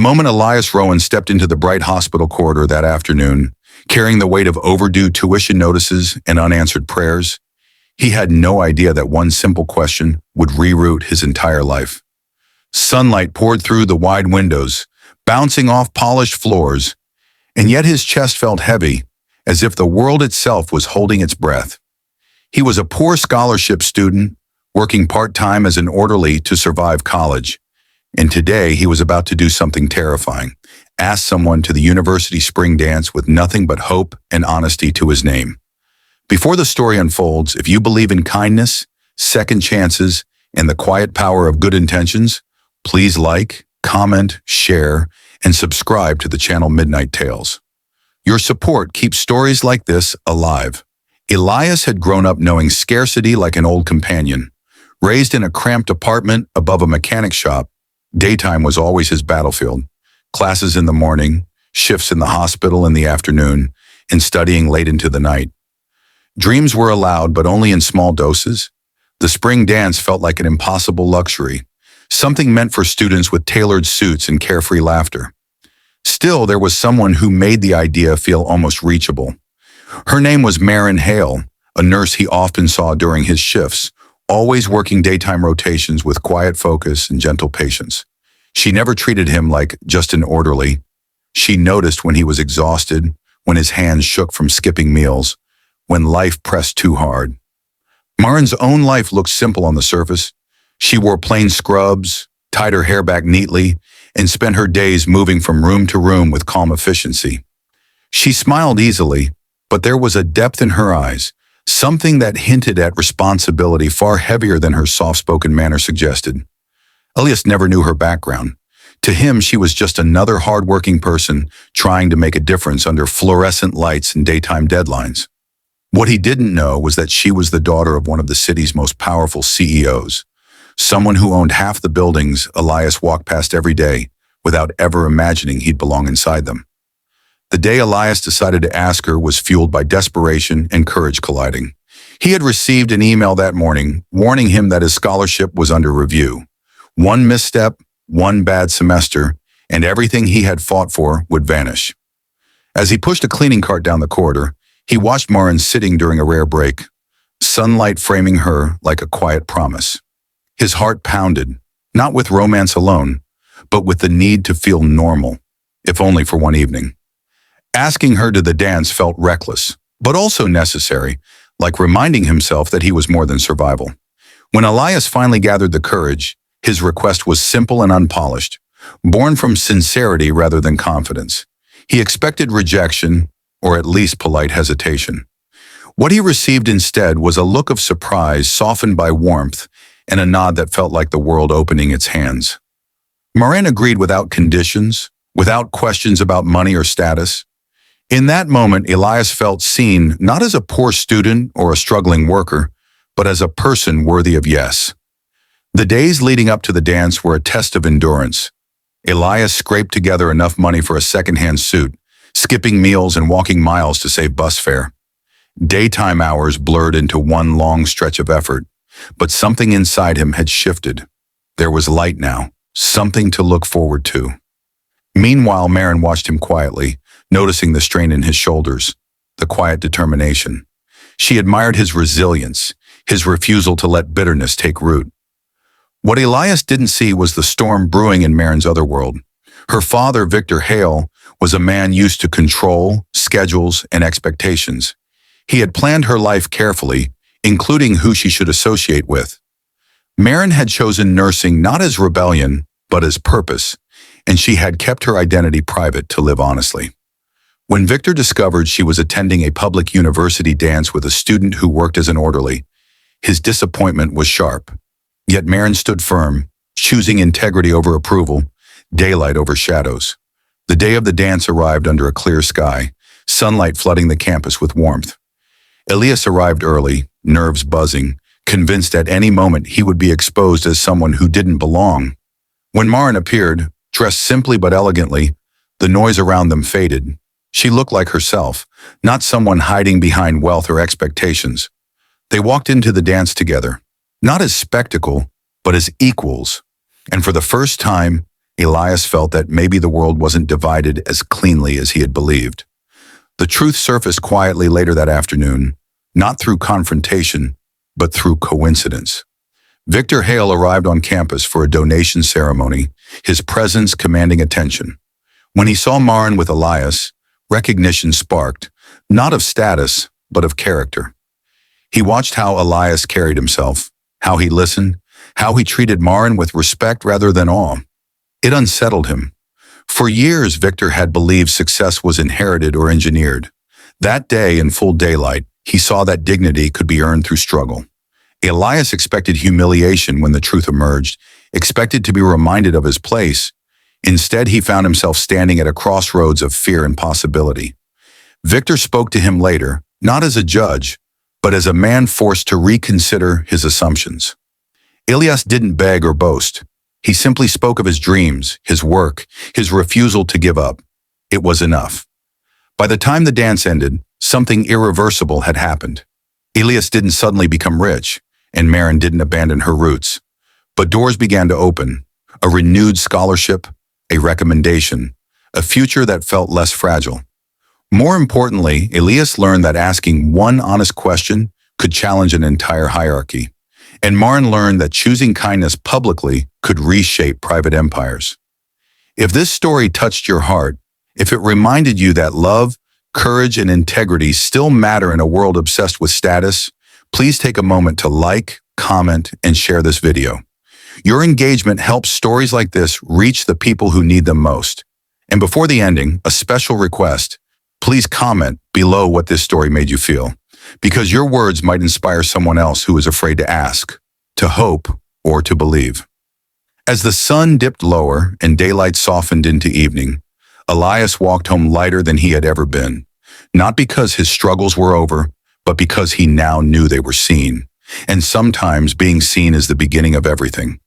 moment Elias Rowan stepped into the bright hospital corridor that afternoon, carrying the weight of overdue tuition notices and unanswered prayers, he had no idea that one simple question would reroute his entire life. Sunlight poured through the wide windows, bouncing off polished floors, and yet his chest felt heavy, as if the world itself was holding its breath. He was a poor scholarship student, working part-time as an orderly to survive college, and today he was about to do something terrifying, ask someone to the university spring dance with nothing but hope and honesty to his name. Before the story unfolds, if you believe in kindness, second chances, and the quiet power of good intentions, please like, comment, share, and subscribe to the channel Midnight Tales. Your support keeps stories like this alive. Elias had grown up knowing scarcity like an old companion. Raised in a cramped apartment above a mechanic shop, daytime was always his battlefield. Classes in the morning, shifts in the hospital in the afternoon, and studying late into the night. Dreams were allowed, but only in small doses. The spring dance felt like an impossible luxury, something meant for students with tailored suits and carefree laughter. Still, there was someone who made the idea feel almost reachable. Her name was Maren Hale, a nurse he often saw during his shifts, always working daytime rotations with quiet focus and gentle patience. She never treated him like just an orderly. She noticed when he was exhausted, when his hands shook from skipping meals, when life pressed too hard. Maren's own life looked simple on the surface. She wore plain scrubs, tied her hair back neatly, and spent her days moving from room to room with calm efficiency. She smiled easily, but there was a depth in her eyes, something that hinted at responsibility far heavier than her soft-spoken manner suggested. Elias never knew her background. To him, she was just another hard-working person trying to make a difference under fluorescent lights and daytime deadlines. What he didn't know was that she was the daughter of one of the city's most powerful CEOs, someone who owned half the buildings Elias walked past every day without ever imagining he'd belong inside them. The day Elias decided to ask her was fueled by desperation and courage colliding. He had received an email that morning warning him that his scholarship was under review. One misstep, one bad semester, and everything he had fought for would vanish. As he pushed a cleaning cart down the corridor, he watched Maren sitting during a rare break, sunlight framing her like a quiet promise. His heart pounded, not with romance alone, but with the need to feel normal, if only for one evening. Asking her to the dance felt reckless, but also necessary, like reminding himself that he was more than survival. When Elias finally gathered the courage, his request was simple and unpolished, born from sincerity rather than confidence. He expected rejection, or at least polite hesitation. What he received instead was a look of surprise softened by warmth and a nod that felt like the world opening its hands. Maren agreed without conditions, without questions about money or status. In that moment, Elias felt seen not as a poor student or a struggling worker, but as a person worthy of yes. The days leading up to the dance were a test of endurance. Elias scraped together enough money for a second-hand suit, skipping meals and walking miles to save bus fare. Daytime hours blurred into one long stretch of effort, but something inside him had shifted. There was light now, something to look forward to. Meanwhile, Maren watched him quietly, noticing the strain in his shoulders, the quiet determination. She admired his resilience, his refusal to let bitterness take root. What Elias didn't see was the storm brewing in Maren's other world. Her father, Victor Hale, was a man used to control, schedules, and expectations. He had planned her life carefully, including who she should associate with. Maren had chosen nursing not as rebellion, but as purpose, and she had kept her identity private to live honestly. When Victor discovered she was attending a public university dance with a student who worked as an orderly, his disappointment was sharp. Yet Maren stood firm, choosing integrity over approval, daylight over shadows. The day of the dance arrived under a clear sky, sunlight flooding the campus with warmth. Elias arrived early, nerves buzzing, convinced at any moment he would be exposed as someone who didn't belong. When Maren appeared, dressed simply but elegantly, the noise around them faded. She looked like herself, not someone hiding behind wealth or expectations. They walked into the dance together, not as spectacle, but as equals. And for the first time, Elias felt that maybe the world wasn't divided as cleanly as he had believed. The truth surfaced quietly later that afternoon, not through confrontation, but through coincidence. Victor Hale arrived on campus for a donation ceremony, his presence commanding attention. When he saw Marin with Elias, recognition sparked, not of status, but of character. He watched how Elias carried himself, how he listened, how he treated Marin with respect rather than awe. It unsettled him. For years, Victor had believed success was inherited or engineered. That day, in full daylight, he saw that dignity could be earned through struggle. Elias expected humiliation when the truth emerged, expected to be reminded of his place. Instead, he found himself standing at a crossroads of fear and possibility. Victor spoke to him later, not as a judge, but as a man forced to reconsider his assumptions. Elias didn't beg or boast. He simply spoke of his dreams, his work, his refusal to give up. It was enough. By the time the dance ended, something irreversible had happened. Elias didn't suddenly become rich, and Marin didn't abandon her roots. But doors began to open, a renewed scholarship, a recommendation, a future that felt less fragile. More importantly, Elias learned that asking one honest question could challenge an entire hierarchy. And Marin learned that choosing kindness publicly could reshape private empires. If this story touched your heart, if it reminded you that love, courage, and integrity still matter in a world obsessed with status, please take a moment to like, comment, and share this video. Your engagement helps stories like this reach the people who need them most. And before the ending, a special request. Please comment below what this story made you feel, because your words might inspire someone else who is afraid to ask, to hope, or to believe. As the sun dipped lower and daylight softened into evening, Elias walked home lighter than he had ever been, not because his struggles were over, but because he now knew they were seen. And sometimes being seen is the beginning of everything.